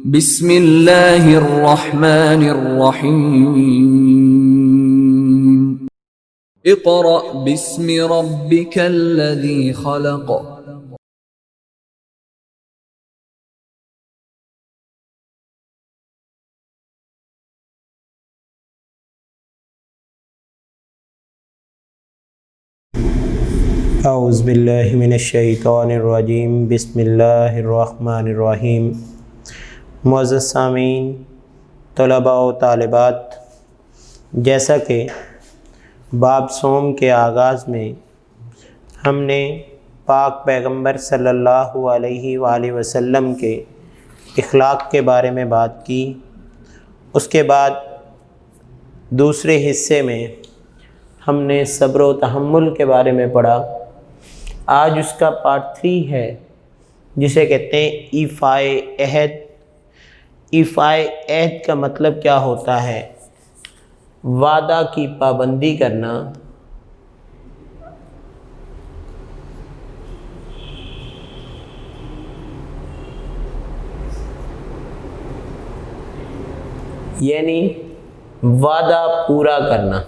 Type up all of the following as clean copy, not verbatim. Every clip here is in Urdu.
بسم اللہ الرحمن الرحیم اقرأ باسم ربک الذی خلق اعوذ باللہ من الشیطان الرجیم بسم اللہ الرحمن الرحیم۔ معزز سامعین، طلباء و طالبات، جیسا کہ باب صوم کے آغاز میں ہم نے پاک پیغمبر صلی اللہ علیہ وآلہ وسلم کے اخلاق کے بارے میں بات کی، اس کے بعد دوسرے حصے میں ہم نے صبر و تحمل کے بارے میں پڑھا۔ آج اس کا پارٹ 3 ہے، جسے کہتے ہیں ایفائے عہد۔ ایفائے عہد کا مطلب کیا ہوتا ہے؟ وعدہ کی پابندی کرنا۔ یعنی وعدہ پورا کرنا۔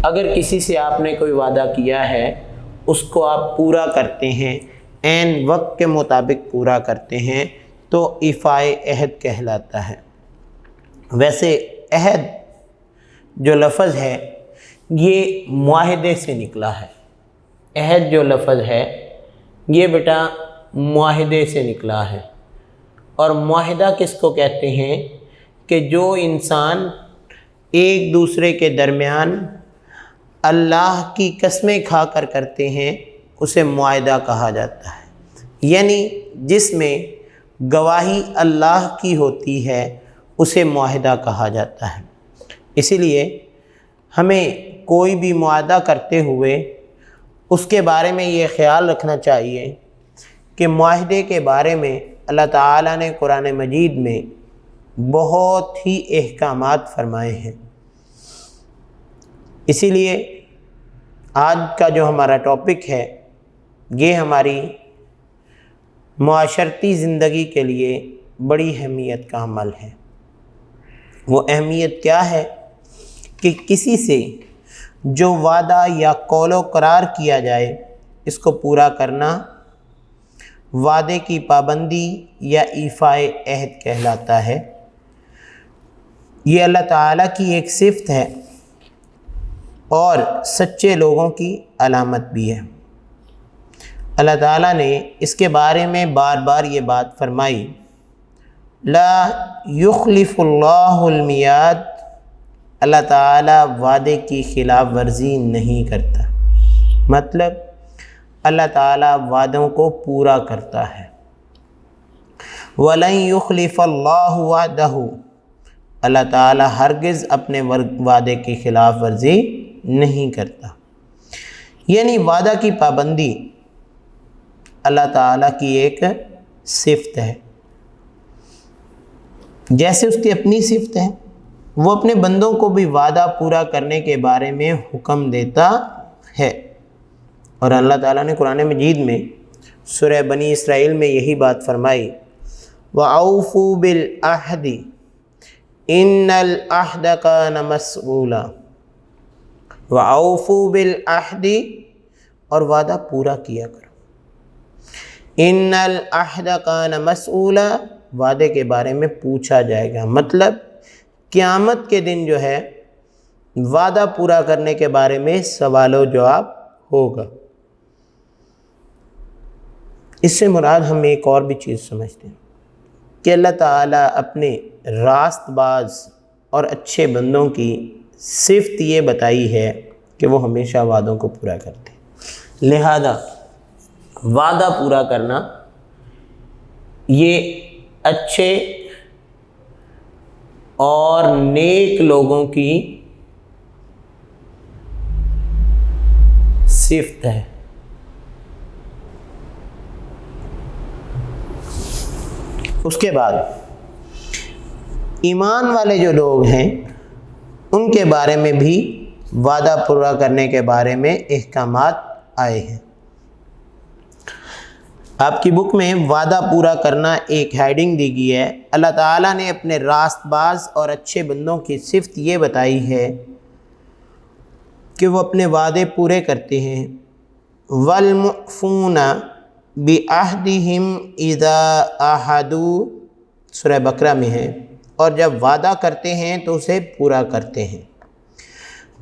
اگر کسی سے آپ نے کوئی وعدہ کیا ہے، اس کو آپ پورا کرتے ہیں، عین وقت کے مطابق پورا کرتے ہیں، تو ایفائے عہد کہلاتا ہے۔ ویسے عہد جو لفظ ہے یہ معاہدے سے نکلا ہے۔ عہد جو لفظ ہے یہ بیٹا معاہدے سے نکلا ہے۔ اور معاہدہ کس کو کہتے ہیں؟ کہ جو انسان ایک دوسرے کے درمیان اللہ کی قسمیں کھا کر کرتے ہیں، اسے معاہدہ کہا جاتا ہے۔ یعنی جس میں گواہی اللہ کی ہوتی ہے اسے معاہدہ کہا جاتا ہے۔ اسی لیے ہمیں کوئی بھی معاہدہ کرتے ہوئے اس کے بارے میں یہ خیال رکھنا چاہیے کہ معاہدے کے بارے میں اللہ تعالیٰ نے قرآن مجید میں بہت ہی احکامات فرمائے ہیں۔ اسی لیے آج کا جو ہمارا ٹاپک ہے یہ ہماری معاشرتی زندگی کے لیے بڑی اہمیت کا عمل ہے۔ وہ اہمیت کیا ہے؟ کہ کسی سے جو وعدہ یا قول و قرار کیا جائے اس کو پورا کرنا وعدے کی پابندی یا ایفائے عہد کہلاتا ہے۔ یہ اللہ تعالیٰ کی ایک صفت ہے اور سچے لوگوں کی علامت بھی ہے۔ اللہ تعالیٰ نے اس کے بارے میں بار بار یہ بات فرمائی، لا یخلف اللہ المیعاد، اللہ تعالیٰ وعدے کی خلاف ورزی نہیں کرتا۔ مطلب اللہ تعالیٰ وعدوں کو پورا کرتا ہے۔ وَلَن يُخْلِفَ اللَّهُ وَعْدَهُ، اللہ تعالیٰ ہرگز اپنے وعدے کی خلاف ورزی نہیں کرتا۔ یعنی وعدہ کی پابندی اللہ تعالیٰ کی ایک صفت ہے، جیسے اس کی اپنی صفت ہے۔ وہ اپنے بندوں کو بھی وعدہ پورا کرنے کے بارے میں حکم دیتا ہے۔ اور اللہ تعالیٰ نے قرآن مجید میں سورہ بنی اسرائیل میں یہی بات فرمائی، وَأَوْفُوا بِالْعَهْدِ إِنَّ الْعَهْدَ كَانَ مَسْئُولًا، وَأَوْفُوا بِالْعَهْدِ، اور وعدہ پورا کیا کرو۔ ان العہد کان مسئولا، وعدے کے بارے میں پوچھا جائے گا۔ مطلب قیامت کے دن جو ہے وعدہ پورا کرنے کے بارے میں سوال و جواب ہوگا۔ اس سے مراد ہم ایک اور بھی چیز سمجھتے ہیں کہ اللہ تعالیٰ اپنے راست باز اور اچھے بندوں کی صفت یہ بتائی ہے کہ وہ ہمیشہ وعدوں کو پورا کرتے ہیں۔ لہذا وعدہ پورا کرنا یہ اچھے اور نیک لوگوں کی صفت ہے۔ اس کے بعد ایمان والے جو لوگ ہیں ان کے بارے میں بھی وعدہ پورا کرنے کے بارے میں احکامات آئے ہیں۔ آپ کی بک میں وعدہ پورا کرنا ایک ہیڈنگ دی گئی ہے۔ اللہ تعالیٰ نے اپنے راست باز اور اچھے بندوں کی صفت یہ بتائی ہے کہ وہ اپنے وعدے پورے کرتے ہیں۔ وَالْمُؤْفُونَ بِعَهْدِهِمْ إِذَا عَاهَدُوا سورہ بقرہ میں ہے، اور جب وعدہ کرتے ہیں تو اسے پورا کرتے ہیں۔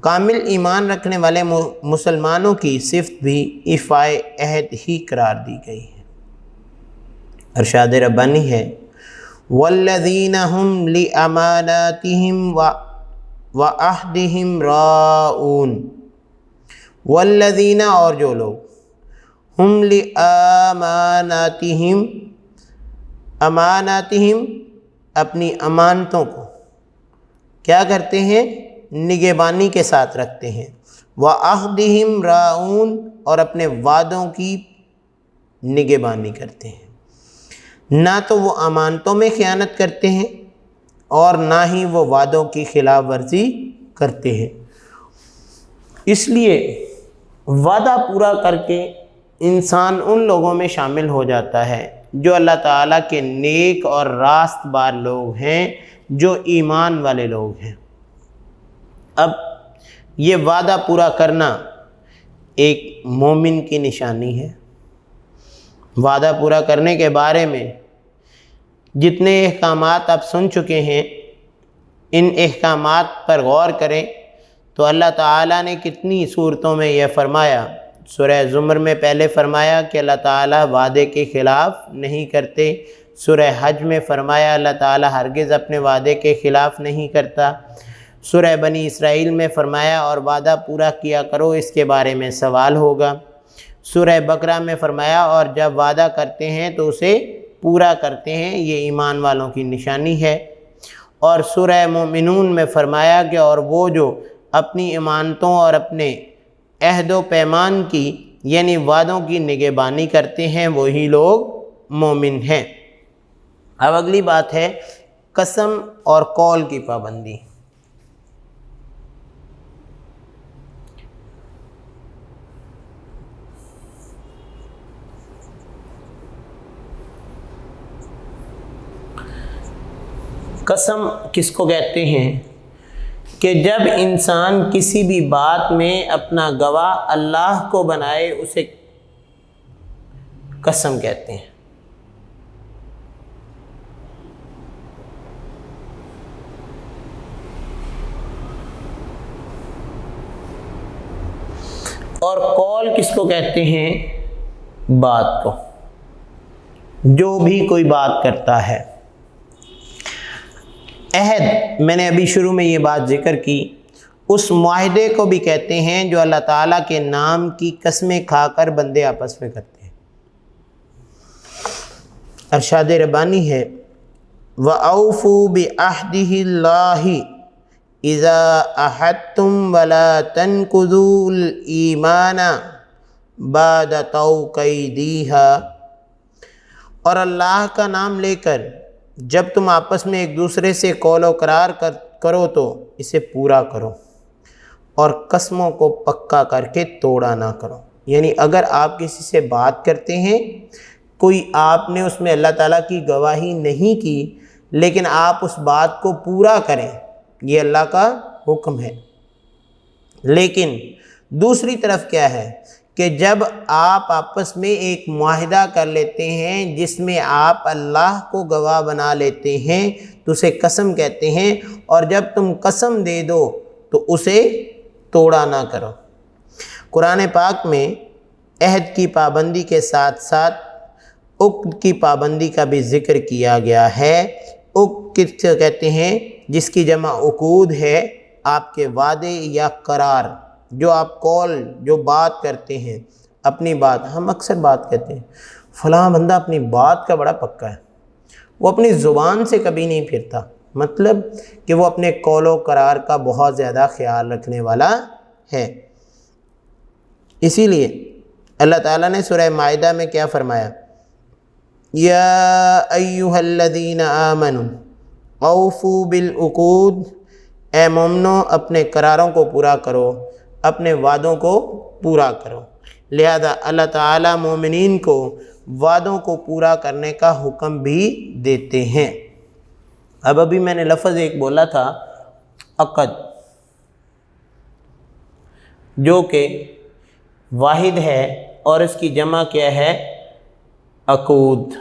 کامل ایمان رکھنے والے مسلمانوں کی صفت بھی ایفائے عہد ہی قرار دی گئی ہے۔ ارشاد ربانی ہے وَالَّذِينَ هُمْ لِأَمَانَاتِهِمْ وَعَهْدِهِمْ رَاعُونَ وَالَّذِينَ اور جو لوگ ہم لِأَمَانَاتِهِمْ اماناتہم اپنی امانتوں کو کیا کرتے ہیں؟ نگہبانی کے ساتھ رکھتے ہیں۔ وَعَهْدِهِمْ رَاعُونَ اور اپنے وعدوں کی نگہبانی کرتے ہیں۔ نہ تو وہ امانتوں میں خیانت کرتے ہیں اور نہ ہی وہ وعدوں کی خلاف ورزی کرتے ہیں۔ اس لیے وعدہ پورا کر کے انسان ان لوگوں میں شامل ہو جاتا ہے جو اللہ تعالیٰ کے نیک اور راست بار لوگ ہیں، جو ایمان والے لوگ ہیں۔ اب یہ وعدہ پورا کرنا ایک مومن کی نشانی ہے۔ وعدہ پورا کرنے کے بارے میں جتنے احکامات آپ سن چکے ہیں، ان احکامات پر غور کریں تو اللہ تعالیٰ نے کتنی صورتوں میں یہ فرمایا۔ سورہ زمر میں پہلے فرمایا کہ اللہ تعالیٰ وعدے کے خلاف نہیں کرتے۔ سورہ حج میں فرمایا اللہ تعالیٰ ہرگز اپنے وعدے کے خلاف نہیں کرتا۔ سورہ بنی اسرائیل میں فرمایا اور وعدہ پورا کیا کرو، اس کے بارے میں سوال ہوگا۔ سورہ بقرہ میں فرمایا اور جب وعدہ کرتے ہیں تو اسے پورا کرتے ہیں، یہ ایمان والوں کی نشانی ہے۔ اور سورہ مومنون میں فرمایا کہ اور وہ جو اپنی امانتوں اور اپنے عہد و پیمان کی یعنی وعدوں کی نگہبانی کرتے ہیں وہی لوگ مومن ہیں۔ اب اگلی بات ہے قسم اور قول کی پابندی۔ قسم کس کو کہتے ہیں؟ کہ جب انسان کسی بھی بات میں اپنا گواہ اللہ کو بنائے اسے قسم کہتے ہیں۔ اور قول کس کو کہتے ہیں؟ بات کو، جو بھی کوئی بات کرتا ہے۔ عہد میں نے ابھی شروع میں یہ بات ذکر کی، اس معاہدے کو بھی کہتے ہیں جو اللہ تعالیٰ کے نام کی قسمیں کھا کر بندے آپس میں کرتے ہیں۔ ارشاد ربانی ہے وَأَوْفُوا بِعَهْدِ اللَّهِ إِذَا عَاهَدتُّمْ وَلَا تَنْقُضُوا الْإِيمَانَ بَعْدَ تَوْكِيدِهَا اور اللہ کا نام لے کر جب تم آپس میں ایک دوسرے سے قول و قرار کرو تو اسے پورا کرو اور قسموں کو پکا کر کے توڑا نہ کرو۔ یعنی اگر آپ کسی سے بات کرتے ہیں، کوئی آپ نے اس میں اللہ تعالیٰ کی گواہی نہیں کی لیکن آپ اس بات کو پورا کریں، یہ اللہ کا حکم ہے۔ لیکن دوسری طرف کیا ہے کہ جب آپ آپس میں ایک معاہدہ کر لیتے ہیں جس میں آپ اللہ کو گواہ بنا لیتے ہیں تو اسے قسم کہتے ہیں، اور جب تم قسم دے دو تو اسے توڑا نہ کرو۔ قرآن پاک میں عہد کی پابندی کے ساتھ ساتھ عقد کی پابندی کا بھی ذکر کیا گیا ہے۔ عقد کس سے کہتے ہیں؟ جس کی جمع عقود ہے، آپ کے وعدے یا قرار، جو آپ قول جو بات کرتے ہیں، اپنی بات۔ ہم اکثر بات کہتے ہیں فلاں بندہ اپنی بات کا بڑا پکا ہے، وہ اپنی زبان سے کبھی نہیں پھرتا، مطلب کہ وہ اپنے قول و قرار کا بہت زیادہ خیال رکھنے والا ہے۔ اسی لیے اللہ تعالیٰ نے سورہ مائدہ میں کیا فرمایا؟ یا ایہا الذین آمنوا اوفوا بالعقود، اے مومنو اپنے قراروں کو پورا کرو، اپنے وعدوں کو پورا کرو۔ لہذا اللہ تعالیٰ مومنین کو وعدوں کو پورا کرنے کا حکم بھی دیتے ہیں۔ اب ابھی میں نے لفظ ایک بولا تھا عقد، جو کہ واحد ہے اور اس کی جمع کیا ہے؟ عقود۔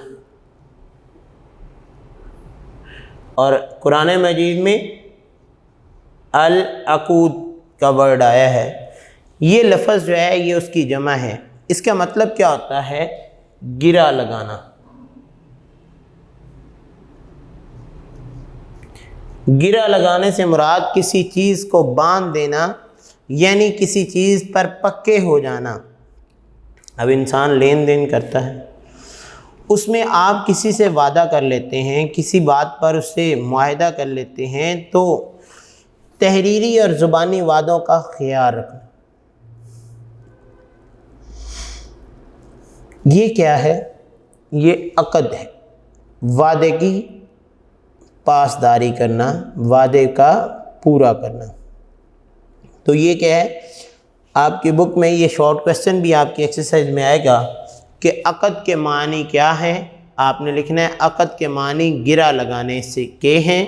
اور قرآن مجید میں العقود کا ورڈ آیا ہے، یہ لفظ جو ہے یہ اس کی جمع ہے۔ اس کا مطلب کیا ہوتا ہے؟ گرہ لگانا۔ گرہ لگانے سے مراد کسی چیز کو باندھ دینا، یعنی کسی چیز پر پکے ہو جانا۔ اب انسان لین دین کرتا ہے، اس میں آپ کسی سے وعدہ کر لیتے ہیں، کسی بات پر اس سے معاہدہ کر لیتے ہیں، تو تحریری اور زبانی وعدوں کا خیال رکھنا۔ یہ کیا ہے؟ یہ عقد ہے، وعدے کی پاسداری کرنا، وعدے کا پورا کرنا۔ تو یہ کیا ہے؟ آپ کی بک میں یہ شارٹ کویسچن بھی آپ کی ایکسرسائز میں آئے گا کہ عقد کے معنی کیا ہے؟ آپ نے لکھنا ہے عقد کے معنی گرہ لگانے سے کے ہیں،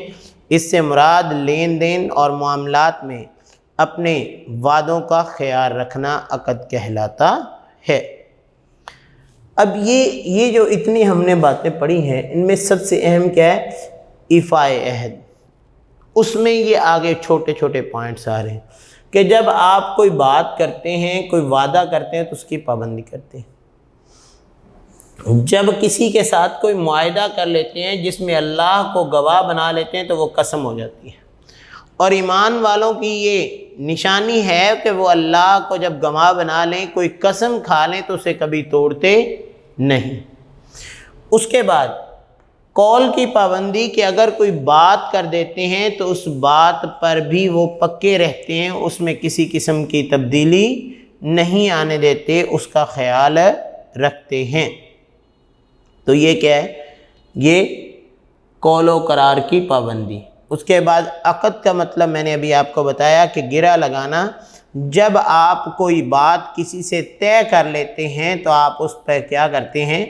اس سے مراد لین دین اور معاملات میں اپنے وعدوں کا خیال رکھنا عقد کہلاتا ہے۔ اب یہ جو اتنی ہم نے باتیں پڑھی ہیں، ان میں سب سے اہم کیا ہے؟ ایفائے عہد۔ اس میں یہ آگے چھوٹے چھوٹے پوائنٹس آ رہے ہیں کہ جب آپ کوئی بات کرتے ہیں، کوئی وعدہ کرتے ہیں تو اس کی پابندی کرتے ہیں۔ جب کسی کے ساتھ کوئی معاہدہ کر لیتے ہیں جس میں اللہ کو گواہ بنا لیتے ہیں تو وہ قسم ہو جاتی ہے۔ اور ایمان والوں کی یہ نشانی ہے کہ وہ اللہ کو جب گواہ بنا لیں، کوئی قسم کھا لیں تو اسے کبھی توڑتے نہیں۔ اس کے بعد قول کی پابندی کہ اگر کوئی بات کر دیتے ہیں تو اس بات پر بھی وہ پکے رہتے ہیں، اس میں کسی قسم کی تبدیلی نہیں آنے دیتے، اس کا خیال رکھتے ہیں۔ تو یہ کیا ہے؟ یہ قول و قرار کی پابندی۔ اس کے بعد عقد کا مطلب میں نے ابھی آپ کو بتایا کہ گرہ لگانا۔ جب آپ کوئی بات کسی سے طے کر لیتے ہیں تو آپ اس پہ کیا کرتے ہیں؟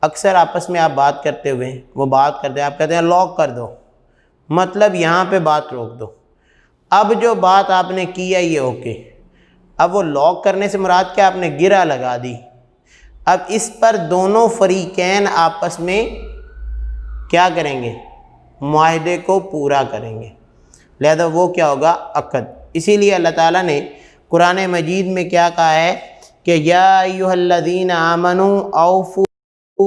اکثر آپس میں آپ بات کرتے ہوئے وہ بات کرتے ہیں، آپ کہتے ہیں لاک کر دو، مطلب یہاں پہ بات روک دو۔ اب جو بات آپ نے کی ہے یہ اوکے۔ اب وہ لاک کرنے سے مراد کیا؟ آپ نے گرہ لگا دی۔ اب اس پر دونوں فریقین آپس میں کیا کریں گے؟ معاہدے کو پورا کریں گے، لہذا وہ کیا ہوگا؟ عقد۔ اسی لیے اللہ تعالیٰ نے قرآن مجید میں کیا کہا ہے کہ یا ایھا الذین آمنوا اوفوا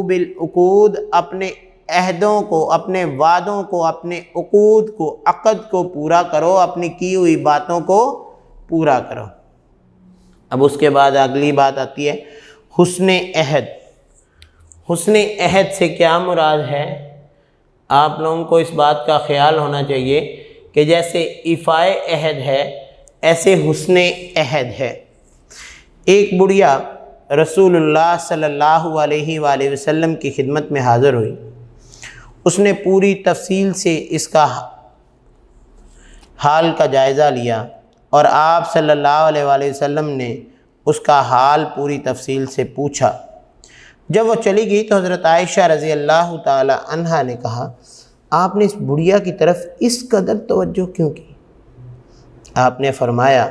بالعقود، اپنے عہدوں کو، اپنے وعدوں کو، اپنے عقود کو، عقد کو پورا کرو، اپنی کی ہوئی باتوں کو پورا کرو۔ اب اس کے بعد اگلی بات آتی ہے حسن عہد۔ حسن عہد سے کیا مراد ہے؟ آپ لوگوں کو اس بات کا خیال ہونا چاہیے کہ جیسے ایفائے عہد ہے ایسے حسن عہد ہے۔ ایک بڑھیا رسول اللہ صلی اللہ علیہ وآلہ وسلم کی خدمت میں حاضر ہوئی، اس نے پوری تفصیل سے اس کا حال کا جائزہ لیا اور آپ صلی اللہ علیہ وآلہ وسلم نے اس کا حال پوری تفصیل سے پوچھا۔ جب وہ چلی گئی تو حضرت عائشہ رضی اللہ تعالی عنہا نے کہا آپ نے اس بڑھیا کی طرف اس قدر توجہ کیوں کی؟ آپ نے فرمایا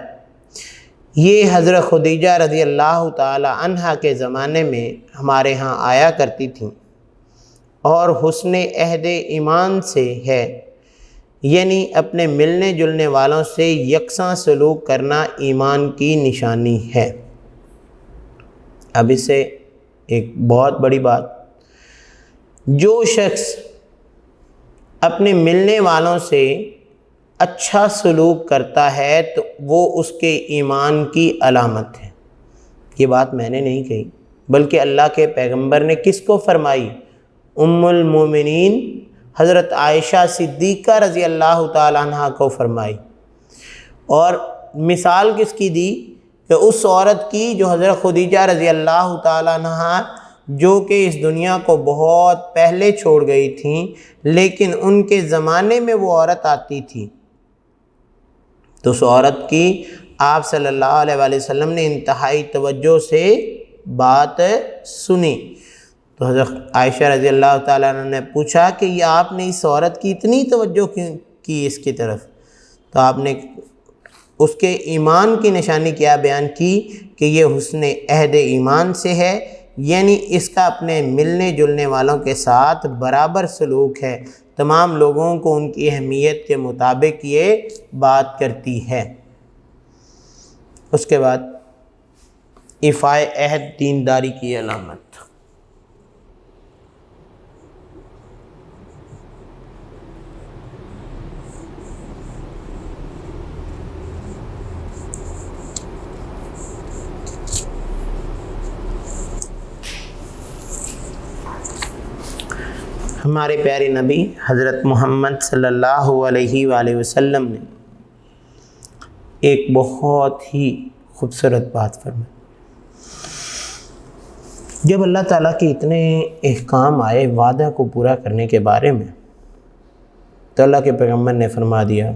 یہ حضرت خدیجہ رضی اللہ تعالی عنہا کے زمانے میں ہمارے ہاں آیا کرتی تھیں اور حسن عہد ایمان سے ہے، یعنی اپنے ملنے جلنے والوں سے یکساں سلوک کرنا ایمان کی نشانی ہے۔ اب اس سے ایک بہت بڑی بات، جو شخص اپنے ملنے والوں سے اچھا سلوک کرتا ہے تو وہ اس کے ایمان کی علامت ہے۔ یہ بات میں نے نہیں کہی بلکہ اللہ کے پیغمبر نے کس کو فرمائی؟ ام المومنین حضرت عائشہ صدیقہ رضی اللہ تعالی عنہ کو فرمائی۔ اور مثال کس کی دی؟ کہ اس عورت کی جو حضرت خدیجہ رضی اللہ تعالی عنہ جو کہ اس دنیا کو بہت پہلے چھوڑ گئی تھیں، لیکن ان کے زمانے میں وہ عورت آتی تھی، تو اس عورت کی آپ صلی اللہ علیہ وآلہ وسلم نے انتہائی توجہ سے بات سنی۔ تو حضرت عائشہ رضی اللہ تعالیٰ عنہ نے پوچھا کہ یہ آپ نے اس عورت کی اتنی توجہ کیوں کی اس کی طرف؟ تو آپ نے اس کے ایمان کی نشانی کیا بیان کی کہ یہ حسن عہد ایمان سے ہے، یعنی اس کا اپنے ملنے جلنے والوں کے ساتھ برابر سلوک ہے، تمام لوگوں کو ان کی اہمیت کے مطابق یہ بات کرتی ہے۔ اس کے بعد ایفائے عہد دینداری کی علامت۔ ہمارے پیارے نبی حضرت محمد صلی اللہ علیہ وآلہ وسلم نے ایک بہت ہی خوبصورت بات فرمائی۔ جب اللہ تعالیٰ کے اتنے احکام آئے وعدہ کو پورا کرنے کے بارے میں، تو اللہ کے پیغمبر نے فرما دیا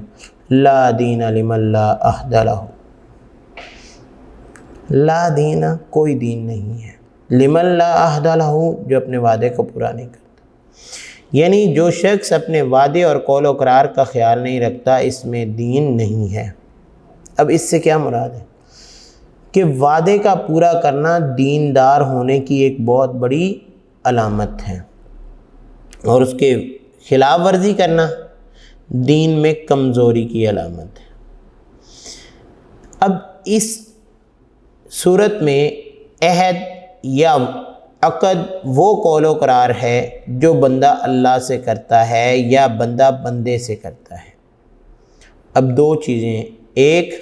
لا دین لمن لا عہد لہ، لا دین کوئی دین نہیں ہے، لمن لا عہد لہ جو اپنے وعدے کو پورا نہیں کرتا، یعنی جو شخص اپنے وعدے اور قول و قرار کا خیال نہیں رکھتا اس میں دین نہیں ہے۔ اب اس سے کیا مراد ہے کہ وعدے کا پورا کرنا دیندار ہونے کی ایک بہت بڑی علامت ہے، اور اس کے خلاف ورزی کرنا دین میں کمزوری کی علامت ہے۔ اب اس صورت میں عہد یا عقد وہ قول و قرار ہے جو بندہ اللہ سے کرتا ہے یا بندہ بندے سے کرتا ہے۔ اب دو چیزیں، ایک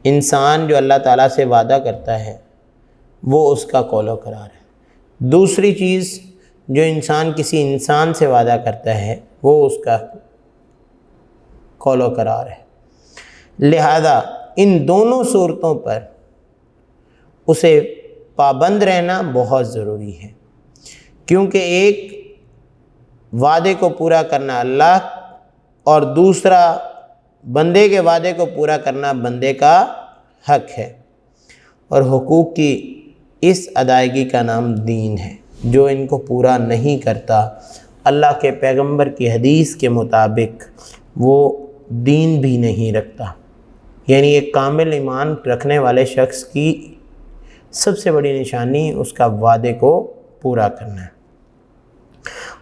انسان جو اللہ تعالیٰ سے وعدہ کرتا ہے وہ اس کا قول و قرار ہے، دوسری چیز جو انسان کسی انسان سے وعدہ کرتا ہے وہ اس کا قول و قرار ہے۔ لہذا ان دونوں صورتوں پر اسے پابند رہنا بہت ضروری ہے، کیونکہ ایک وعدے کو پورا کرنا اللہ اور دوسرا بندے کے وعدے کو پورا کرنا بندے کا حق ہے، اور حقوق کی اس ادائیگی کا نام دین ہے۔ جو ان کو پورا نہیں کرتا اللہ کے پیغمبر کی حدیث کے مطابق وہ دین بھی نہیں رکھتا، یعنی ایک کامل ایمان رکھنے والے شخص کی سب سے بڑی نشانی اس کا وعدے کو پورا کرنا ہے۔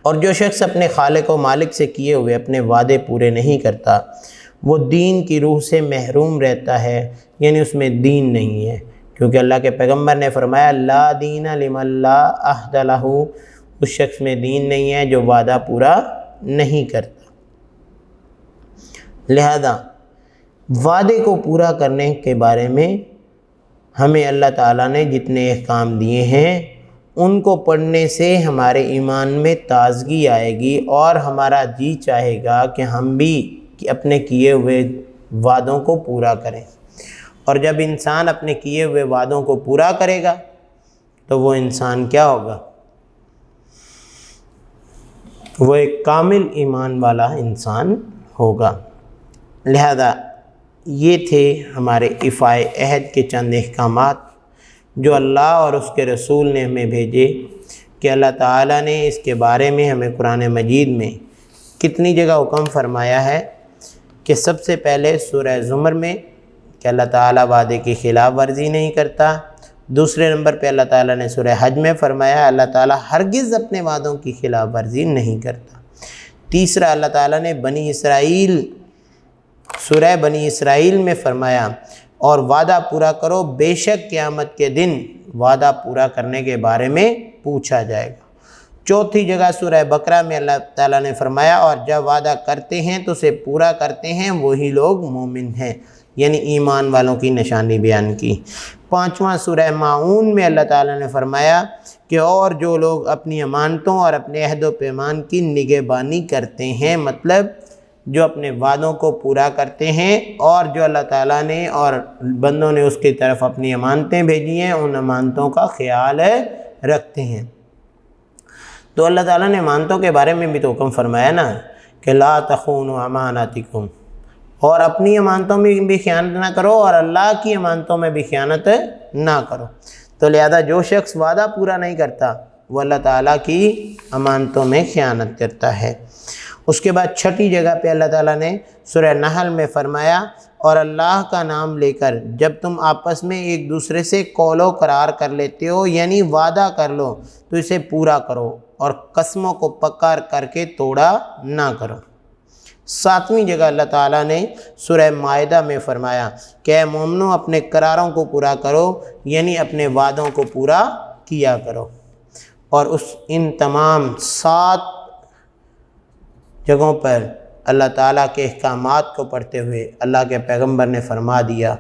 اور جو شخص اپنے خالق و مالک سے کیے ہوئے اپنے وعدے پورے نہیں کرتا وہ دین کی روح سے محروم رہتا ہے، یعنی اس میں دین نہیں ہے، کیونکہ اللہ کے پیغمبر نے فرمایا لا دین لمن لا عہد لہ، اس شخص میں دین نہیں ہے جو وعدہ پورا نہیں کرتا۔ لہذا وعدے کو پورا کرنے کے بارے میں ہمیں اللہ تعالیٰ نے جتنے احکام دیے ہیں ان کو پڑھنے سے ہمارے ایمان میں تازگی آئے گی، اور ہمارا جی چاہے گا کہ ہم بھی اپنے کیے ہوئے وعدوں کو پورا کریں۔ اور جب انسان اپنے کیے ہوئے وعدوں کو پورا کرے گا تو وہ انسان کیا ہوگا؟ وہ ایک کامل ایمان والا انسان ہوگا۔ لہذا یہ تھے ہمارے ایفائے عہد کے چند احکامات جو اللہ اور اس کے رسول نے ہمیں بھیجے، کہ اللہ تعالیٰ نے اس کے بارے میں ہمیں قرآن مجید میں کتنی جگہ حکم فرمایا ہے کہ سب سے پہلے سورہ زمر میں کہ اللہ تعالیٰ وعدے کی خلاف ورزی نہیں کرتا، دوسرے نمبر پہ اللہ تعالیٰ نے سورہ حج میں فرمایا اللہ تعالیٰ ہرگز اپنے وعدوں کی خلاف ورزی نہیں کرتا، تیسرا اللہ تعالیٰ نے بنی اسرائیل سورہ بنی اسرائیل میں فرمایا اور وعدہ پورا کرو، بے شک قیامت کے دن وعدہ پورا کرنے کے بارے میں پوچھا جائے گا۔ چوتھی جگہ سورہ بقرہ میں اللہ تعالیٰ نے فرمایا اور جب وعدہ کرتے ہیں تو اسے پورا کرتے ہیں وہی لوگ مومن ہیں، یعنی ایمان والوں کی نشانی بیان کی۔ پانچواں سورہ ماعون میں اللہ تعالیٰ نے فرمایا کہ اور جو لوگ اپنی امانتوں اور اپنے عہد و پیمان کی نگہبانی کرتے ہیں، مطلب جو اپنے وعدوں کو پورا کرتے ہیں اور جو اللہ تعالیٰ نے اور بندوں نے اس کی طرف اپنی امانتیں بھیجی ہیں ان امانتوں کا خیال رکھتے ہیں۔ تو اللہ تعالیٰ نے امانتوں کے بارے میں بھی تو حکم فرمایا نا کہ لا تخونوا اماناتکم، اور اپنی امانتوں میں بھی خیانت نہ کرو اور اللہ کی امانتوں میں بھی خیانت نہ کرو۔ تو لہذا جو شخص وعدہ پورا نہیں کرتا وہ اللہ تعالیٰ کی امانتوں میں خیانت کرتا ہے۔ اس کے بعد چھٹی جگہ پہ اللہ تعالیٰ نے سورہ نحل میں فرمایا اور اللہ کا نام لے کر جب تم آپس میں ایک دوسرے سے قول و قرار کر لیتے ہو، یعنی وعدہ کر لو، تو اسے پورا کرو اور قسموں کو پکا کر کے توڑا نہ کرو۔ ساتویں جگہ اللہ تعالیٰ نے سورہ مائدہ میں فرمایا کہ اے مومنو اپنے قراروں کو پورا کرو، یعنی اپنے وعدوں کو پورا کیا کرو۔ اور ان تمام 7 جگہوں پر اللہ تعالیٰ کے احکامات کو پڑھتے ہوئے اللہ کے پیغمبر نے فرما دیا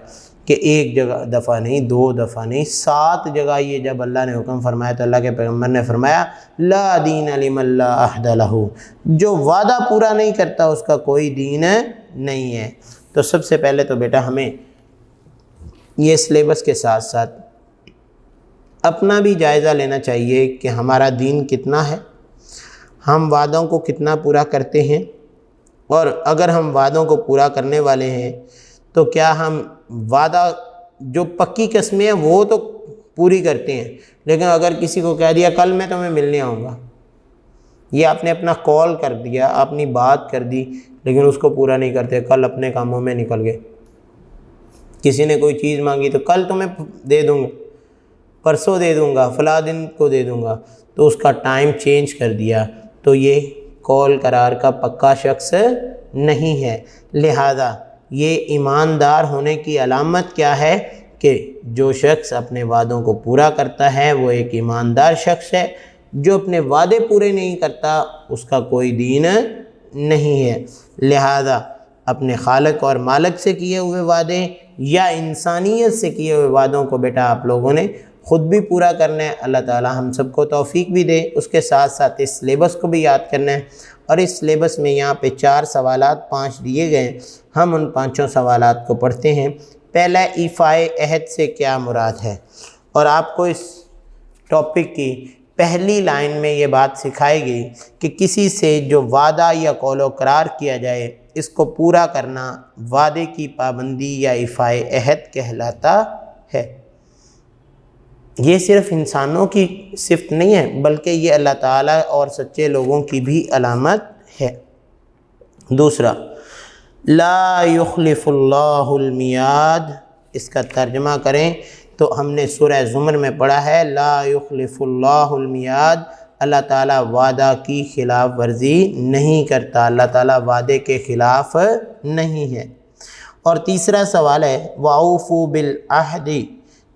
کہ ایک دفعہ نہیں، 2 دفعہ نہیں، 7 جگہ یہ جب اللہ نے حکم فرمایا تو اللہ کے پیغمبر نے فرمایا لا دین لمن لا عہد لہ، جو وعدہ پورا نہیں کرتا اس کا کوئی دین نہیں ہے۔ تو سب سے پہلے تو بیٹا ہمیں یہ سلیبس کے ساتھ ساتھ اپنا بھی جائزہ لینا چاہیے کہ ہمارا دین کتنا ہے، ہم وعدوں کو کتنا پورا کرتے ہیں، اور اگر ہم وعدوں کو پورا کرنے والے ہیں تو کیا ہم وعدہ جو پکی قسمیں ہیں وہ تو پوری کرتے ہیں، لیکن اگر کسی کو کہہ دیا کل میں تمہیں ملنے آؤں گا، یہ آپ نے اپنا کال کر دیا، اپنی بات کر دی، لیکن اس کو پورا نہیں کرتے، کل اپنے کاموں میں نکل گئے۔ کسی نے کوئی چیز مانگی تو کل تمہیں دے دوں گا، پرسوں دے دوں گا، فلاں دن کو دے دوں گا، تو اس کا ٹائم چینج کر دیا، تو یہ قول قرار کا پکا شخص نہیں ہے۔ لہذا یہ ایماندار ہونے کی علامت کیا ہے کہ جو شخص اپنے وعدوں کو پورا کرتا ہے وہ ایک ایماندار شخص ہے، جو اپنے وعدے پورے نہیں کرتا اس کا کوئی دین نہیں ہے۔ لہذا اپنے خالق اور مالک سے کیے ہوئے وعدے یا انسانیت سے کیے ہوئے وعدوں کو بیٹا آپ لوگوں نے خود بھی پورا کرنا ہے، اللہ تعالی ہم سب کو توفیق بھی دے۔ اس کے ساتھ ساتھ اس سلیبس کو بھی یاد کرنا ہے، اور اس سلیبس میں یہاں پہ 4 سوالات 5 دیے گئے ہیں، ہم ان 5 سوالات کو پڑھتے ہیں۔ پہلا ایفائے عہد سے کیا مراد ہے، اور آپ کو اس ٹاپک کی پہلی لائن میں یہ بات سکھائی گئی کہ کسی سے جو وعدہ یا قول و قرار کیا جائے اس کو پورا کرنا وعدے کی پابندی یا ایفائے عہد کہلاتا ہے۔ یہ صرف انسانوں کی صفت نہیں ہے بلکہ یہ اللہ تعالیٰ اور سچے لوگوں کی بھی علامت ہے۔ دوسرا، لا یخلف اللہ المیعاد، اس کا ترجمہ کریں تو ہم نے سورہ زمر میں پڑھا ہے لا یخلف اللہ المیعاد، اللہ تعالیٰ وعدہ کی خلاف ورزی نہیں کرتا، اللہ تعالیٰ وعدے کے خلاف نہیں ہے۔ اور تیسرا سوال ہے وَأَوْفُوا بِالْعَهْدِ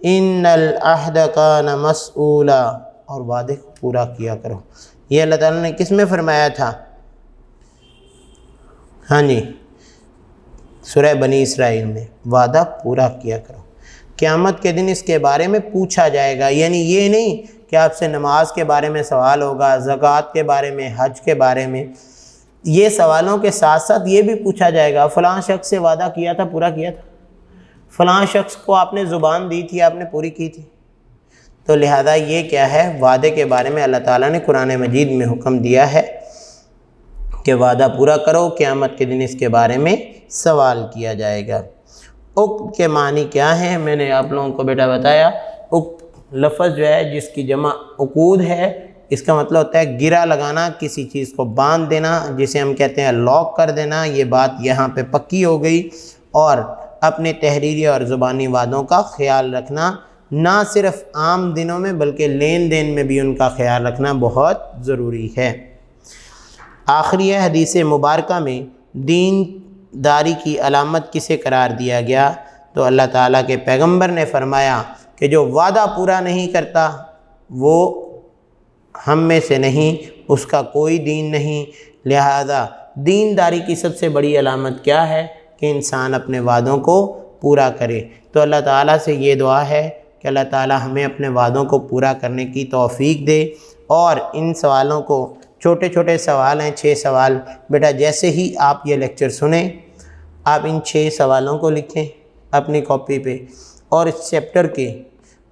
ان العہد کان مسئولا، اور وعدے کو پورا کیا کرو۔ یہ اللہ تعالیٰ نے کس میں فرمایا تھا؟ ہاں جی، سورہ بنی اسرائیل میں، وعدہ پورا کیا کرو۔ قیامت کے دن اس کے بارے میں پوچھا جائے گا، یعنی یہ نہیں کہ آپ سے نماز کے بارے میں سوال ہوگا، زکوٰۃ کے بارے میں، حج کے بارے میں، یہ سوالوں کے ساتھ ساتھ یہ بھی پوچھا جائے گا فلاں شخص سے وعدہ کیا تھا، پورا کیا تھا، فلاں شخص کو آپ نے زبان دی تھی، آپ نے پوری کی تھی۔ تو لہذا یہ کیا ہے، وعدے کے بارے میں اللہ تعالیٰ نے قرآن مجید میں حکم دیا ہے کہ وعدہ پورا کرو، قیامت کے دن اس کے بارے میں سوال کیا جائے گا۔ عقد کے معنی کیا ہیں، میں نے آپ لوگوں کو بیٹا بتایا۔ عقد لفظ جو ہے جس کی جمع عقود ہے، اس کا مطلب ہوتا ہے گرہ لگانا، کسی چیز کو باندھ دینا، جسے ہم کہتے ہیں لاک کر دینا۔ یہ بات یہاں پہ پکی ہو گئی۔ اور اپنے تحریری اور زبانی وعدوں کا خیال رکھنا، نہ صرف عام دنوں میں بلکہ لین دین میں بھی ان کا خیال رکھنا بہت ضروری ہے۔ آخری حدیث مبارکہ میں دین داری کی علامت کسے قرار دیا گیا؟ تو اللہ تعالیٰ کے پیغمبر نے فرمایا کہ جو وعدہ پورا نہیں کرتا وہ ہم میں سے نہیں، اس کا کوئی دین نہیں۔ لہذا دین داری کی سب سے بڑی علامت کیا ہے کہ انسان اپنے وعدوں کو پورا کرے۔ تو اللہ تعالیٰ سے یہ دعا ہے کہ اللہ تعالیٰ ہمیں اپنے وعدوں کو پورا کرنے کی توفیق دے۔ اور ان سوالوں کو، چھوٹے چھوٹے سوال ہیں، 6 سوال، بیٹا جیسے ہی آپ یہ لیکچر سنیں آپ ان 6 سوالوں کو لکھیں اپنی کاپی پہ، اور اس چیپٹر کے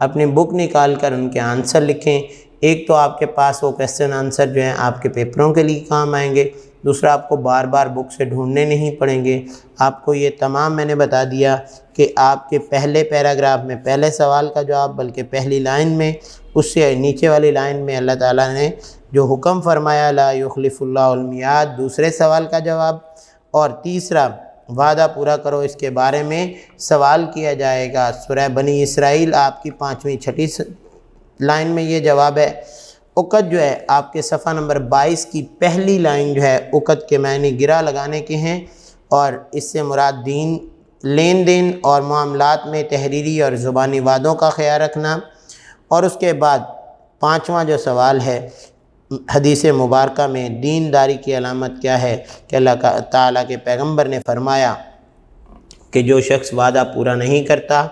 اپنی بک نکال کر ان کے آنسر لکھیں۔ ایک تو آپ کے پاس وہ کویسچن آنسر جو ہیں آپ کے پیپروں کے لیے کام آئیں گے، دوسرا آپ کو بار بار بک سے ڈھونڈنے نہیں پڑیں گے۔ آپ کو یہ تمام میں نے بتا دیا کہ آپ کے پہلے پیراگراف میں پہلے سوال کا جواب، بلکہ پہلی لائن میں، اس سے نیچے والی لائن میں اللہ تعالیٰ نے جو حکم فرمایا لا یخلف اللہ المیعاد، دوسرے سوال کا جواب، اور تیسرا وعدہ پورا کرو، اس کے بارے میں سوال کیا جائے گا۔ سورہ بنی اسرائیل آپ کی 5ویں 6 لائن میں یہ جواب ہے۔ عقد جو ہے آپ کے صفحہ نمبر 22 کی پہلی لائن جو ہے عقد کے معنی گرہ لگانے کے ہیں، اور اس سے مراد دین، لین دین اور معاملات میں تحریری اور زبانی وعدوں کا خیال رکھنا۔ اور اس کے بعد 5واں جو سوال ہے حدیث مبارکہ میں دینداری کی علامت کیا ہے، کہ اللہ تعالیٰ کے پیغمبر نے فرمایا کہ جو شخص وعدہ پورا نہیں کرتا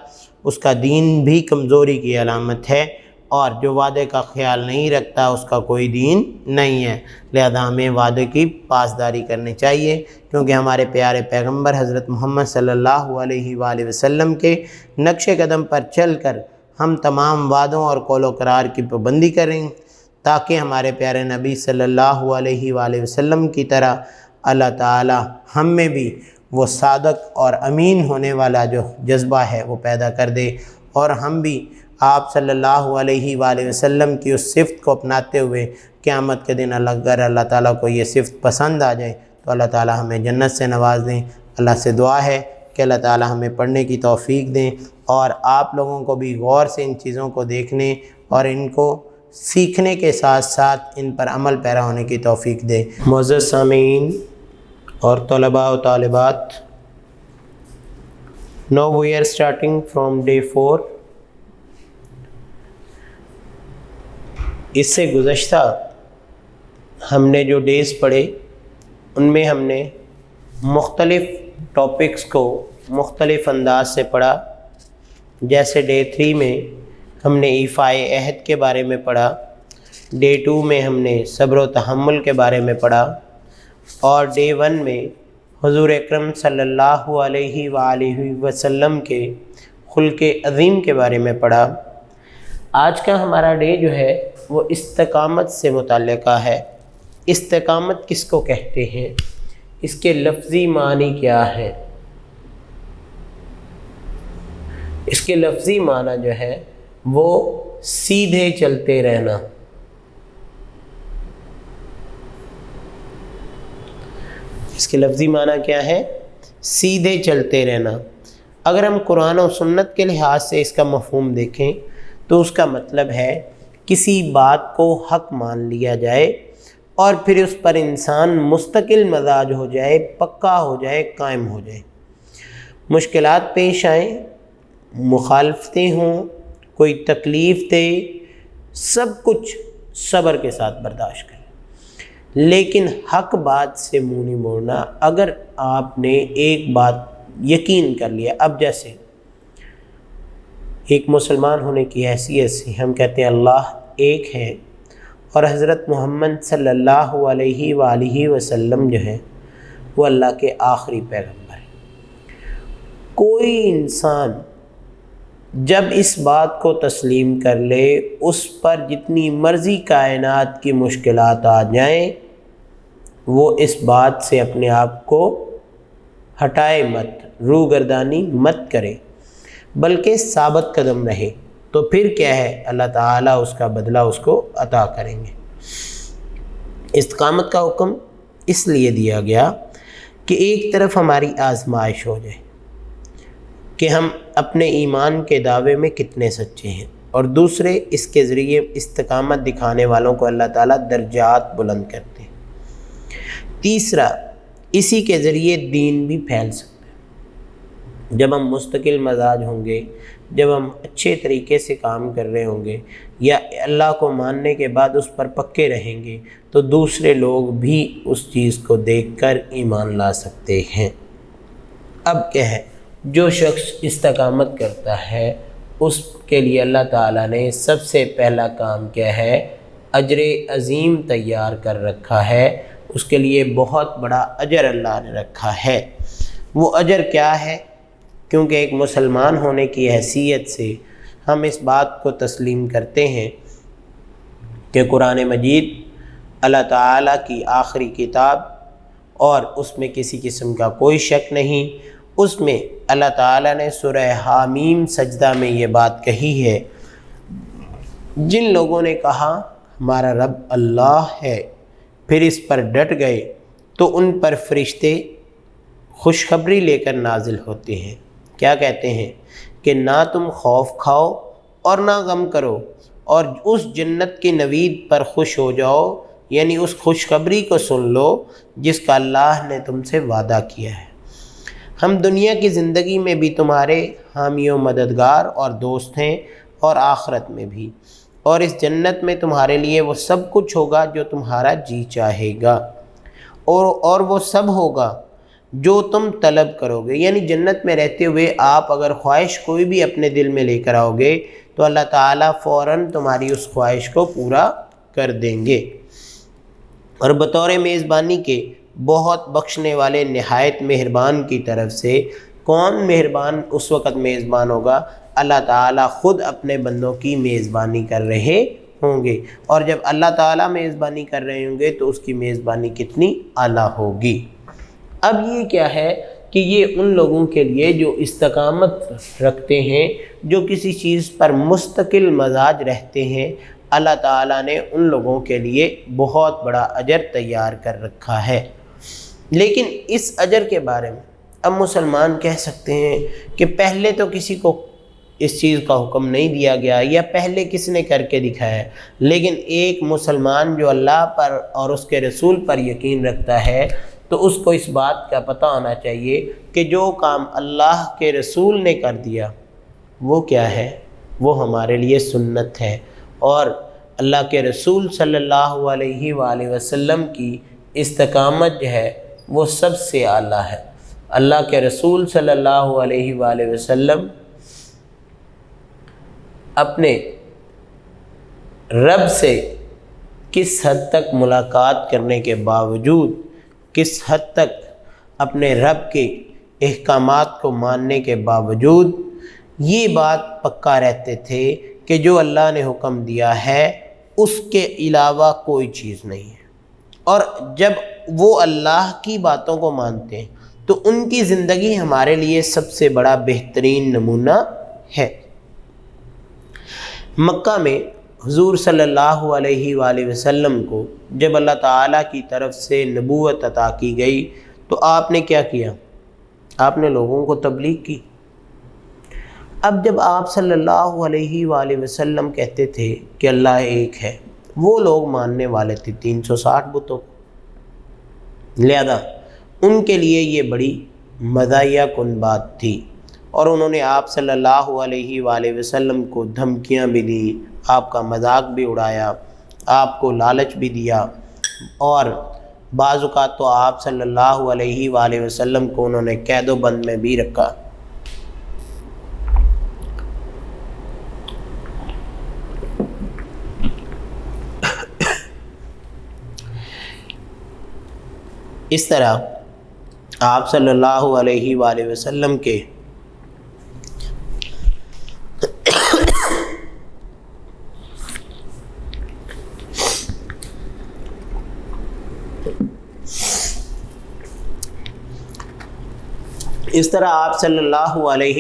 اس کا دین بھی کمزوری کی علامت ہے، اور جو وعدے کا خیال نہیں رکھتا اس کا کوئی دین نہیں ہے۔ لہذا ہمیں وعدے کی پاسداری کرنی چاہیے، کیونکہ ہمارے پیارے پیغمبر حضرت محمد صلی اللہ علیہ وآلہ وسلم کے نقش قدم پر چل کر ہم تمام وعدوں اور قول و قرار کی پابندی کریں، تاکہ ہمارے پیارے نبی صلی اللہ علیہ وآلہ وسلم کی طرح اللہ تعالی ہم میں بھی وہ صادق اور امین ہونے والا جو جذبہ ہے وہ پیدا کر دے، اور ہم بھی آپ صلی اللہ علیہ وآلہ وسلم کی اس صفت کو اپناتے ہوئے قیامت کے دن اگر اللہ تعالیٰ کو یہ صفت پسند آ جائے تو اللہ تعالیٰ ہمیں جنت سے نواز دیں۔ اللہ سے دعا ہے کہ اللہ تعالیٰ ہمیں پڑھنے کی توفیق دیں، اور آپ لوگوں کو بھی غور سے ان چیزوں کو دیکھنے اور ان کو سیکھنے کے ساتھ ساتھ ان پر عمل پیرا ہونے کی توفیق دے۔ معزز سامعین اور طلباء و طالبات، Now we are starting from day 4۔ اس سے گزشتہ ہم نے جو ڈیز پڑھے ان میں ہم نے مختلف ٹاپکس کو مختلف انداز سے پڑھا۔ جیسے ڈے 3 میں ہم نے ایفائے عہد کے بارے میں پڑھا، ڈے 2 میں ہم نے صبر و تحمل کے بارے میں پڑھا، اور ڈے 1 میں حضور اکرم صلی اللہ علیہ وآلہ وسلم کے خلق عظیم کے بارے میں پڑھا۔ آج کا ہمارا ڈے جو ہے وہ استقامت سے متعلقہ ہے۔ استقامت کس کو کہتے ہیں، اس کے لفظی معنی کیا ہے؟ اس کے لفظی معنی جو ہے وہ سیدھے چلتے رہنا۔ اس کے لفظی معنی کیا ہے؟ سیدھے چلتے رہنا۔ اگر ہم قرآن و سنت کے لحاظ سے اس کا مفہوم دیکھیں تو اس کا مطلب ہے کسی بات کو حق مان لیا جائے اور پھر اس پر انسان مستقل مزاج ہو جائے، پکا ہو جائے، قائم ہو جائے۔ مشکلات پیش آئیں، مخالفتیں ہوں، کوئی تکلیف دے، سب کچھ صبر کے ساتھ برداشت کریں، لیکن حق بات سے منہ نہیں موڑنا۔ اگر آپ نے ایک بات یقین کر لیا، اب جیسے ایک مسلمان ہونے کی حیثیت سے ہم کہتے ہیں اللہ ایک ہے، اور حضرت محمد صلی اللہ علیہ وآلہ وسلم جو ہے وہ اللہ کے آخری پیغمبر ہیں۔ کوئی انسان جب اس بات کو تسلیم کر لے، اس پر جتنی مرضی کائنات کی مشکلات آ جائیں، وہ اس بات سے اپنے آپ کو ہٹائے مت، روگردانی مت کرے، بلکہ ثابت قدم رہے، تو پھر کیا ہے، اللہ تعالیٰ اس کا بدلہ اس کو عطا کریں گے۔ استقامت کا حکم اس لیے دیا گیا کہ ایک طرف ہماری آزمائش ہو جائے کہ ہم اپنے ایمان کے دعوے میں کتنے سچے ہیں، اور دوسرے اس کے ذریعے استقامت دکھانے والوں کو اللہ تعالیٰ درجات بلند کرتے ہیں۔ تیسرا، اسی کے ذریعے دین بھی پھیل سکتا ہے۔ جب ہم مستقل مزاج ہوں گے، جب ہم اچھے طریقے سے کام کر رہے ہوں گے، یا اللہ کو ماننے کے بعد اس پر پکے رہیں گے، تو دوسرے لوگ بھی اس چیز کو دیکھ کر ایمان لا سکتے ہیں۔ اب کیا ہے، جو شخص استقامت کرتا ہے اس کے لیے اللہ تعالیٰ نے سب سے پہلا کام کیا ہے، اجر عظیم تیار کر رکھا ہے۔ اس کے لیے بہت بڑا اجر اللہ نے رکھا ہے۔ وہ اجر کیا ہے؟ کیونکہ ایک مسلمان ہونے کی حیثیت سے ہم اس بات کو تسلیم کرتے ہیں کہ قرآن مجید اللہ تعالیٰ کی آخری کتاب، اور اس میں کسی قسم کا کوئی شک نہیں۔ اس میں اللہ تعالیٰ نے سورہ حامیم سجدہ میں یہ بات کہی ہے جن لوگوں نے کہا ہمارا رب اللہ ہے پھر اس پر ڈٹ گئے تو ان پر فرشتے خوشخبری لے کر نازل ہوتے ہیں. کیا کہتے ہیں کہ نہ تم خوف کھاؤ اور نہ غم کرو اور اس جنت کی نوید پر خوش ہو جاؤ، یعنی اس خوشخبری کو سن لو جس کا اللہ نے تم سے وعدہ کیا ہے. ہم دنیا کی زندگی میں بھی تمہارے حامی و مددگار اور دوست ہیں اور آخرت میں بھی، اور اس جنت میں تمہارے لیے وہ سب کچھ ہوگا جو تمہارا جی چاہے گا، اور وہ سب ہوگا جو تم طلب کرو گے. یعنی جنت میں رہتے ہوئے آپ اگر خواہش کوئی بھی اپنے دل میں لے کر آؤ گے تو اللہ تعالیٰ فوراً تمہاری اس خواہش کو پورا کر دیں گے. اور بطور میزبانی کے بہت بخشنے والے نہایت مہربان کی طرف سے. کون مہربان اس وقت میزبان ہوگا؟ اللہ تعالیٰ خود اپنے بندوں کی میزبانی کر رہے ہوں گے، اور جب اللہ تعالیٰ میزبانی کر رہے ہوں گے تو اس کی میزبانی کتنی اعلیٰ ہوگی. اب یہ کیا ہے کہ یہ ان لوگوں کے لیے جو استقامت رکھتے ہیں، جو کسی چیز پر مستقل مزاج رہتے ہیں، اللہ تعالیٰ نے ان لوگوں کے لیے بہت بڑا اجر تیار کر رکھا ہے. لیکن اس اجر کے بارے میں اب مسلمان کہہ سکتے ہیں کہ پہلے تو کسی کو اس چیز کا حکم نہیں دیا گیا، یا پہلے کس نے کر کے دکھایا ہے. لیکن ایک مسلمان جو اللہ پر اور اس کے رسول پر یقین رکھتا ہے تو اس کو اس بات کا پتہ ہونا چاہیے کہ جو کام اللہ کے رسول نے کر دیا وہ کیا ہے؟ وہ ہمارے لیے سنت ہے. اور اللہ کے رسول صلی اللہ علیہ وآلہ وسلم کی استقامت جو ہے وہ سب سے اعلیٰ ہے. اللہ کے رسول صلی اللہ علیہ وآلہ وسلم اپنے رب سے کس حد تک ملاقات کرنے کے باوجود، کس حد تک اپنے رب کے احکامات کو ماننے کے باوجود یہ بات پکا رہتے تھے کہ جو اللہ نے حکم دیا ہے اس کے علاوہ کوئی چیز نہیں ہے. اور جب وہ اللہ کی باتوں کو مانتے ہیں تو ان کی زندگی ہمارے لیے سب سے بڑا بہترین نمونہ ہے. مکہ میں حضور صلی اللہ علیہ وآلہ وسلم کو جب اللہ تعالیٰ کی طرف سے نبوت عطا کی گئی تو آپ نے کیا کیا؟ آپ نے لوگوں کو تبلیغ کی. اب جب آپ صلی اللہ علیہ وآلہ وسلم کہتے تھے کہ اللہ ایک ہے، وہ لوگ ماننے والے تھے 360 بتوں کو، لہذا ان کے لیے یہ بڑی مزاحیہ کن بات تھی، اور انہوں نے آپ صلی اللہ علیہ وآلہ وسلم کو دھمکیاں بھی دیں، آپ کا مذاق بھی اڑایا، آپ کو لالچ بھی دیا، اور بعض اوقات تو آپ صلی اللہ علیہ وآلہ وسلم کو انہوں نے قید و بند میں بھی رکھا. اس طرح آپ صلی اللہ علیہ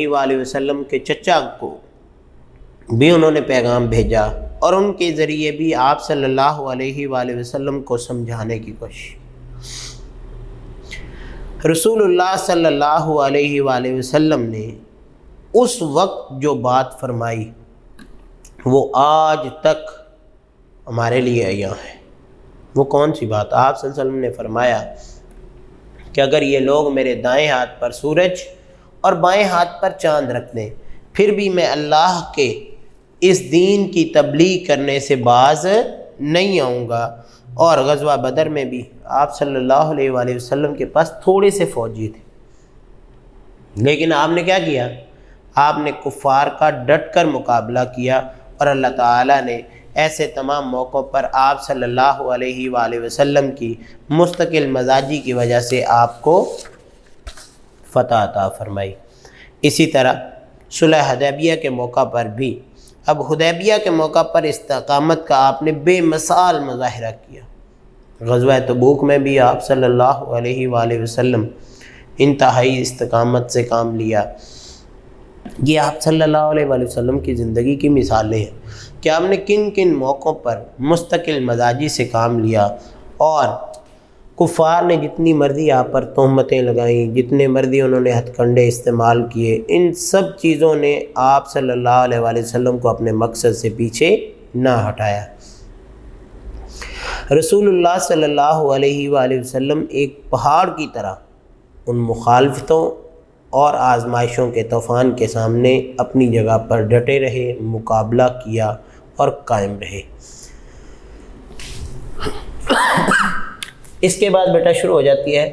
وآلہ وسلم کے چچا کو بھی انہوں نے پیغام بھیجا اور ان کے ذریعے بھی آپ صلی اللہ علیہ وآلہ وسلم کو سمجھانے کی کوشش. رسول اللہ صلی اللہ علیہ وآلہ وسلم نے اس وقت جو بات فرمائی وہ آج تک ہمارے لیے عیاں ہے. وہ کون سی بات؟ آپ صلی اللہ علیہ وسلم نے فرمایا کہ اگر یہ لوگ میرے دائیں ہاتھ پر سورج اور بائیں ہاتھ پر چاند رکھ دیں پھر بھی میں اللہ کے اس دین کی تبلیغ کرنے سے باز نہیں آؤں گا. اور غزوہ بدر میں بھی آپ صلی اللہ علیہ وآلہ وسلم کے پاس تھوڑے سے فوجی تھے، لیکن آپ نے کیا کیا؟ آپ نے کفار کا ڈٹ کر مقابلہ کیا، اور اللہ تعالیٰ نے ایسے تمام موقعوں پر آپ صلی اللہ علیہ وآلہ وسلم کی مستقل مزاجی کی وجہ سے آپ کو فتح عطا فرمائی. اسی طرح صلح حدیبیہ کے موقع پر بھی، اب حدیبیہ کے موقع پر استقامت کا آپ نے بے مثال مظاہرہ کیا. غزوہ تبوک میں بھی آپ صلی اللہ علیہ وآلہ وسلم انتہائی استقامت سے کام لیا. یہ آپ صلی اللہ علیہ وآلہ وسلم کی زندگی کی مثالیں ہیں کہ آپ نے کن کن موقعوں پر مستقل مزاجی سے کام لیا، اور کفار نے جتنی مرضی آپ پر تہمتیں لگائیں، جتنے مرضی انہوں نے ہتھ کنڈے استعمال کیے، ان سب چیزوں نے آپ صلی اللہ علیہ وآلہ وسلم کو اپنے مقصد سے پیچھے نہ ہٹایا۔ رسول اللہ صلی اللہ علیہ وآلہ وسلم ایک پہاڑ کی طرح ان مخالفتوں اور آزمائشوں کے طوفان کے سامنے اپنی جگہ پر ڈٹے رہے، مقابلہ کیا اور قائم رہے۔ اس کے بعد بیٹا شروع ہو جاتی ہے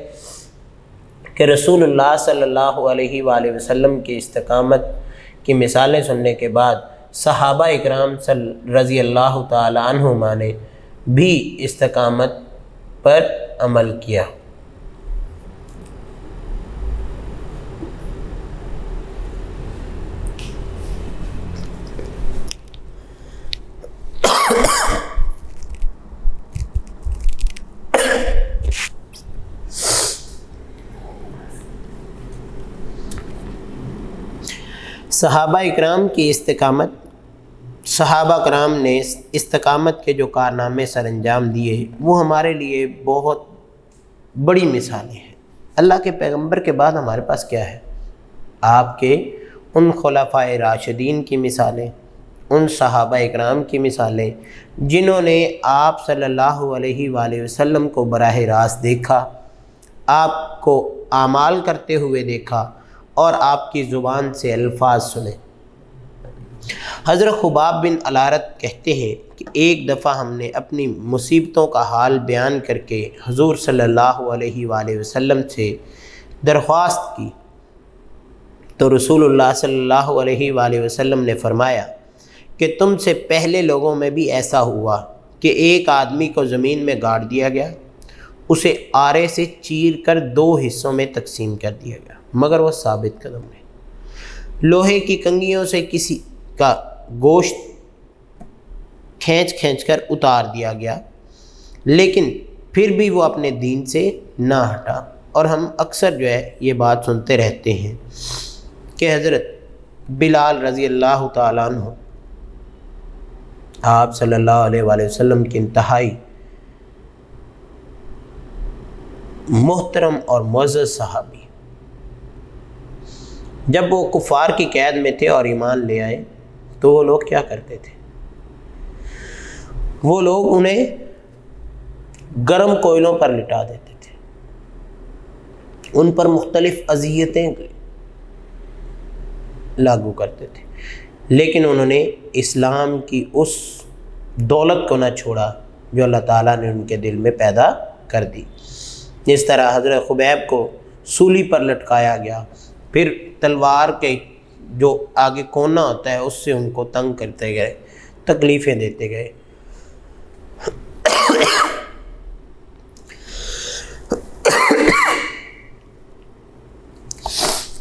کہ رسول اللہ صلی اللہ علیہ وآلہ وسلم کی استقامت کی مثالیں سننے کے بعد صحابہ اکرام رضی اللہ تعالی عنہما نے بھی استقامت پر عمل کیا۔ صحابہ اکرام کی استقامت، صحابہ کرام نے استقامت کے جو کارنامے سر انجام دیے وہ ہمارے لیے بہت بڑی مثالیں ہیں۔ اللہ کے پیغمبر کے بعد ہمارے پاس کیا ہے؟ آپ کے ان خلفائے راشدین کی مثالیں، ان صحابہ اکرام کی مثالیں جنہوں نے آپ صلی اللہ علیہ وآلہ وسلم کو براہ راست دیکھا، آپ کو اعمال کرتے ہوئے دیکھا اور آپ کی زبان سے الفاظ سنے۔ حضرت خباب بن الارت کہتے ہیں کہ ایک دفعہ ہم نے اپنی مصیبتوں کا حال بیان کر کے حضور صلی اللہ علیہ وآلہ وسلم سے درخواست کی تو رسول اللہ صلی اللہ علیہ وآلہ وسلم نے فرمایا کہ تم سے پہلے لوگوں میں بھی ایسا ہوا کہ ایک آدمی کو زمین میں گاڑ دیا گیا، اسے آرے سے چیر کر 2 حصوں میں تقسیم کر دیا گیا مگر وہ ثابت قدم نہیں۔ لوہے کی کنگھیوں سے کسی کا گوشت کھینچ کر اتار دیا گیا، لیکن پھر بھی وہ اپنے دین سے نہ ہٹا۔ اور ہم اکثر جو ہے یہ بات سنتے رہتے ہیں کہ حضرت بلال رضی اللہ تعالیٰ عنہ آپ صلی اللہ علیہ وآلہ وسلم کی انتہائی محترم اور معزز صحابی، جب وہ کفار کی قید میں تھے اور ایمان لے آئے تو وہ لوگ کیا کرتے تھے؟ وہ لوگ انہیں گرم کوئلوں پر لٹا دیتے تھے، ان پر مختلف اذیتیں لاگو کرتے تھے، لیکن انہوں نے اسلام کی اس دولت کو نہ چھوڑا جو اللہ تعالیٰ نے ان کے دل میں پیدا کر دی۔ جس طرح حضرت خبیب کو سولی پر لٹکایا گیا، پھر تلوار کے جو آگے کونا ہوتا ہے اس سے ان کو تنگ کرتے گئے، تکلیفیں دیتے گئے۔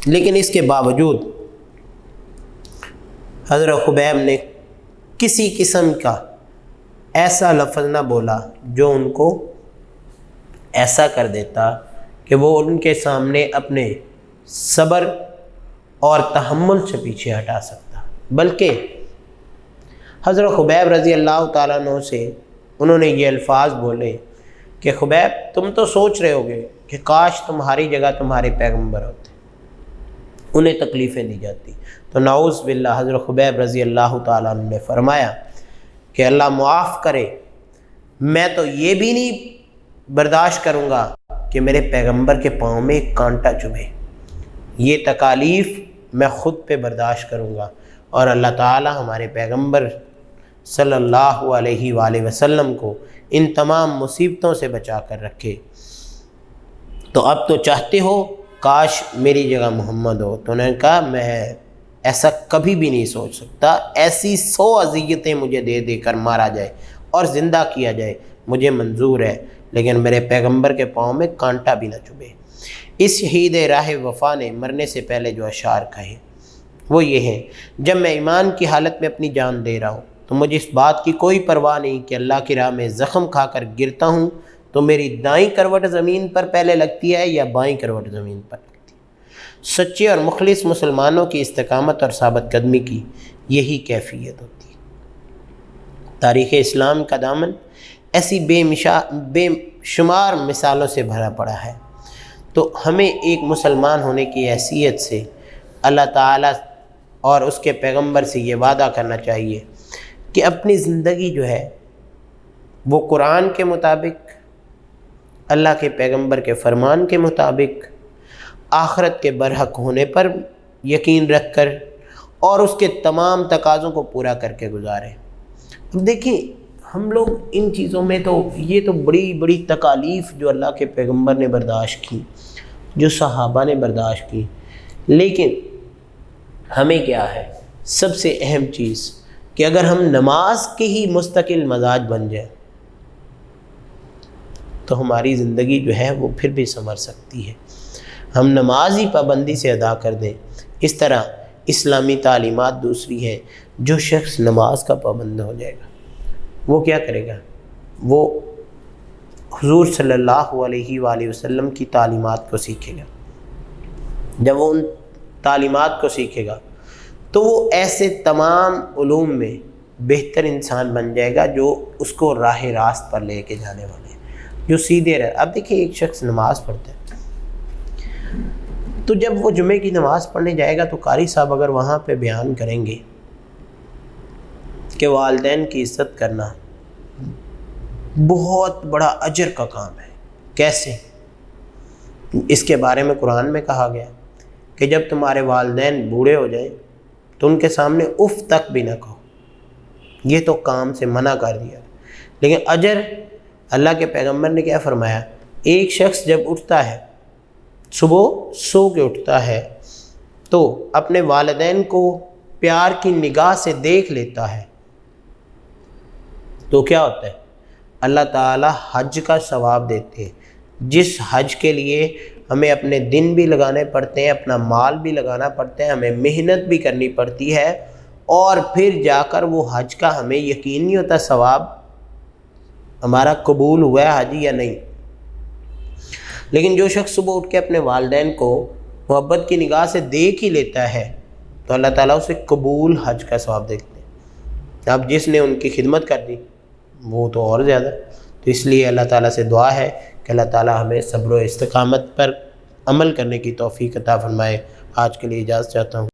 لیکن اس کے باوجود حضرت خبیب نے کسی قسم کا ایسا لفظ نہ بولا جو ان کو ایسا کر دیتا کہ وہ ان کے سامنے اپنے صبر اور تحمل سے پیچھے ہٹا سکتا، بلکہ حضرت خبیب رضی اللہ تعالیٰ عنہ سے انہوں نے یہ الفاظ بولے کہ خبیب تم تو سوچ رہے ہوگے کہ کاش تمہاری جگہ تمہارے پیغمبر ہوتے، انہیں تکلیفیں دی جاتی۔ تو نعوذ باللہ حضرت خبیب رضی اللہ تعالیٰ عنہ نے فرمایا کہ اللہ معاف کرے، میں تو یہ بھی نہیں برداشت کروں گا کہ میرے پیغمبر کے پاؤں میں ایک کانٹا چبھے، یہ تکالیف میں خود پہ برداشت کروں گا، اور اللہ تعالیٰ ہمارے پیغمبر صلی اللہ علیہ وآلہ وسلم کو ان تمام مصیبتوں سے بچا کر رکھے۔ تو اب تو چاہتے ہو کاش میری جگہ محمد ہو؟ تو انہوں نے کہا میں ایسا کبھی بھی نہیں سوچ سکتا، ایسی 100 اذیتیں مجھے دے دے کر مارا جائے اور زندہ کیا جائے مجھے منظور ہے، لیکن میرے پیغمبر کے پاؤں میں کانٹا بھی نہ چبھے۔ اس شہید راہ وفا نے مرنے سے پہلے جو اشعار کہے وہ یہ ہیں: جب میں ایمان کی حالت میں اپنی جان دے رہا ہوں تو مجھے اس بات کی کوئی پرواہ نہیں کہ اللہ کی راہ میں زخم کھا کر گرتا ہوں تو میری دائیں کروٹ زمین پر پہلے لگتی ہے یا بائیں کروٹ زمین پر لگتی ہے۔ سچے اور مخلص مسلمانوں کی استقامت اور ثابت قدمی کی یہی کیفیت ہوتی ہے۔ تاریخ اسلام کا دامن ایسی بے شمار مثالوں سے بھرا پڑا ہے۔ تو ہمیں ایک مسلمان ہونے کی حیثیت سے اللہ تعالیٰ اور اس کے پیغمبر سے یہ وعدہ کرنا چاہیے کہ اپنی زندگی جو ہے وہ قرآن کے مطابق، اللہ کے پیغمبر کے فرمان کے مطابق، آخرت کے برحق ہونے پر یقین رکھ کر اور اس کے تمام تقاضوں کو پورا کر کے گزاریں۔ اب دیکھیں ہم لوگ ان چیزوں میں تو یہ تو بڑی بڑی تکالیف جو اللہ کے پیغمبر نے برداشت کی، جو صحابہ نے برداشت کی، لیکن ہمیں کیا ہے سب سے اہم چیز کہ اگر ہم نماز کے ہی مستقل مزاج بن جائیں تو ہماری زندگی جو ہے وہ پھر بھی سنور سکتی ہے۔ ہم نماز ہی پابندی سے ادا کر دیں۔ اس طرح اسلامی تعلیمات دوسری ہے، جو شخص نماز کا پابند ہو جائے گا وہ کیا کرے گا؟ وہ حضور صلی اللہ علیہ وآلہ وسلم کی تعلیمات کو سیکھے گا۔ جب وہ ان تعلیمات کو سیکھے گا تو وہ ایسے تمام علوم میں بہتر انسان بن جائے گا جو اس کو راہ راست پر لے کے جانے والے ہیں، جو سیدھے رہے۔ اب دیکھیں ایک شخص نماز پڑھتا ہے تو جب وہ جمعے کی نماز پڑھنے جائے گا تو قاری صاحب اگر وہاں پہ بیان کریں گے کہ والدین کی عزت کرنا بہت بڑا اجر کا کام ہے، کیسے؟ اس کے بارے میں قرآن میں کہا گیا کہ جب تمہارے والدین بوڑھے ہو جائیں تو ان کے سامنے اف تک بھی نہ کہو، یہ تو کام سے منع کر دیا۔ لیکن اجر اللہ کے پیغمبر نے کیا فرمایا؟ ایک شخص جب اٹھتا ہے، صبح سو کے اٹھتا ہے تو اپنے والدین کو پیار کی نگاہ سے دیکھ لیتا ہے تو کیا ہوتا ہے؟ اللہ تعالیٰ حج کا ثواب دیتے ہیں، جس حج کے لیے ہمیں اپنے دن بھی لگانے پڑتے ہیں، اپنا مال بھی لگانا پڑتا ہے، ہمیں محنت بھی کرنی پڑتی ہے، اور پھر جا کر وہ حج کا ہمیں یقین نہیں ہوتا ثواب ہمارا قبول ہوا ہے حج یا نہیں۔ لیکن جو شخص صبح اٹھ کے اپنے والدین کو محبت کی نگاہ سے دیکھ ہی لیتا ہے تو اللہ تعالیٰ اسے قبول حج کا ثواب دیتے ہیں۔ اب جس نے ان کی خدمت کر دی وہ تو اور زیادہ۔ تو اس لیے اللہ تعالیٰ سے دعا ہے کہ اللہ تعالیٰ ہمیں صبر و استقامت پر عمل کرنے کی توفیق عطا فرمائے۔ آج کے لیے اجازت چاہتا ہوں۔